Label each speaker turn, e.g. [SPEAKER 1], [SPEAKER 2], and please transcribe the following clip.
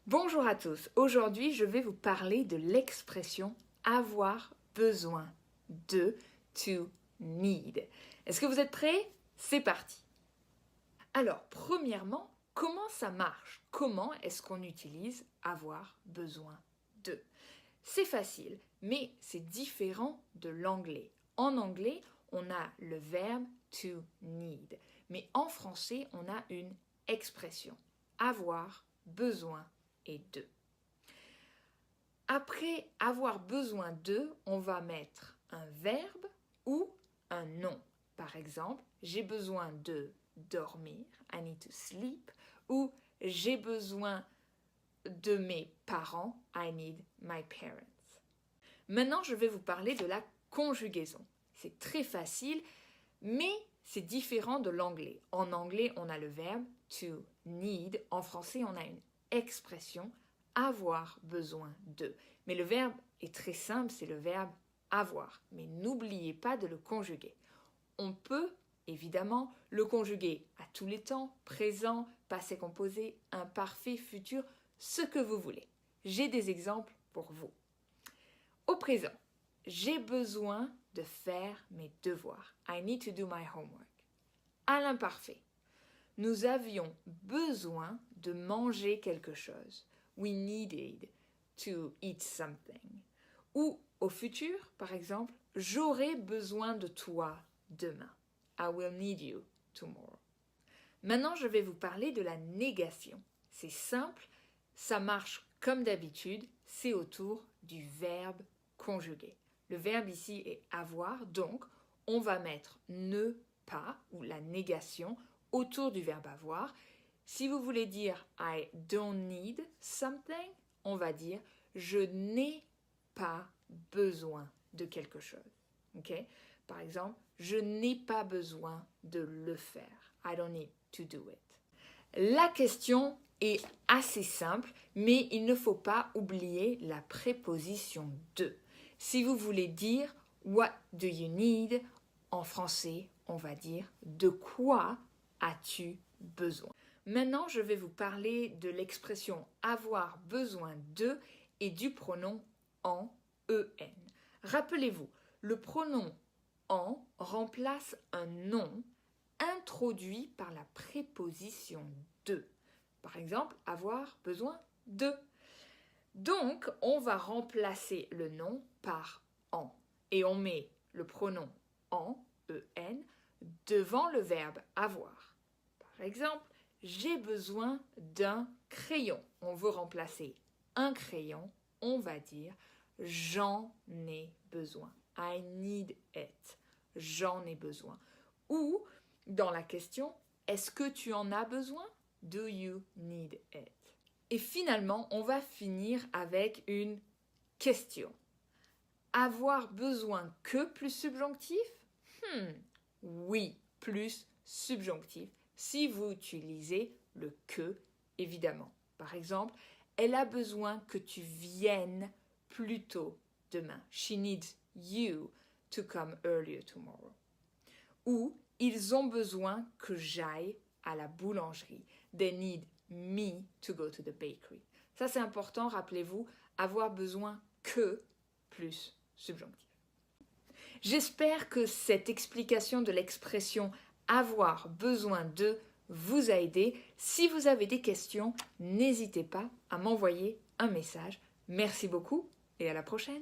[SPEAKER 1] Bonjour à tous, aujourd'hui je vais vous parler de l'expression avoir besoin de, to need. Est-ce que vous êtes prêts? C'est parti. Alors, premièrement, comment ça marche? Comment est-ce qu'on utilise avoir besoin de? C'est facile, mais c'est différent de l'anglais. En anglais, on a le verbe to need, mais en français, on a une expression avoir besoin et de. Après avoir besoin de, on va mettre un verbe ou un nom. Par exemple, j'ai besoin de dormir, I need to sleep, ou j'ai besoin de mes parents, I need my parents. Maintenant, je vais vous parler de la conjugaison. C'est très facile, mais c'est différent de l'anglais. En anglais, on a le verbe to need. En français, on a une expression avoir besoin de. Mais le verbe est très simple, c'est le verbe avoir. Mais n'oubliez pas de le conjuguer. On peut évidemment le conjuguer à tous les temps, présent, passé composé, imparfait, futur, ce que vous voulez. J'ai des exemples pour vous. Au présent, j'ai besoin de faire mes devoirs. I need to do my homework. À l'imparfait, nous avions besoin de manger quelque chose. We needed to eat something. Ou au futur, par exemple, j'aurai besoin de toi demain. I will need you tomorrow. Maintenant, je vais vous parler de la négation. C'est simple, ça marche comme d'habitude, c'est autour du verbe conjugué. Le verbe ici est avoir, donc on va mettre ne pas ou la négation autour du verbe avoir. Si vous voulez dire I don't need something, on va dire je n'ai pas besoin de quelque chose. Okay? Par exemple, je n'ai pas besoin de le faire. I don't need to do it. La question est assez simple, mais il ne faut pas oublier la préposition de. Si vous voulez dire what do you need, en français, on va dire de quoi as-tu besoin. Maintenant, je vais vous parler de l'expression avoir besoin de et du pronom en, en. Rappelez-vous, le pronom en remplace un nom introduit par la préposition de. Par exemple, avoir besoin de. Donc, on va remplacer le nom par en et on met le pronom en, en, devant le verbe avoir. Par exemple, j'ai besoin d'un crayon. On veut remplacer un crayon, on va dire j'en ai besoin. I need it. J'en ai besoin. Ou, dans la question, est-ce que tu en as besoin? Do you need it? Et finalement, on va finir avec une question. Avoir besoin que plus subjonctif? Oui, plus subjonctif. Si vous utilisez le que, évidemment. Par exemple, elle a besoin que tu viennes plus tôt demain. She needs you to come earlier tomorrow. Ou ils ont besoin que j'aille à la boulangerie. They need me to go to the bakery. Ça c'est important, rappelez-vous, avoir besoin que plus subjonctif. J'espère que cette explication de l'expression avoir besoin de vous a aidé. Si vous avez des questions, n'hésitez pas à m'envoyer un message. Merci beaucoup et à la prochaine.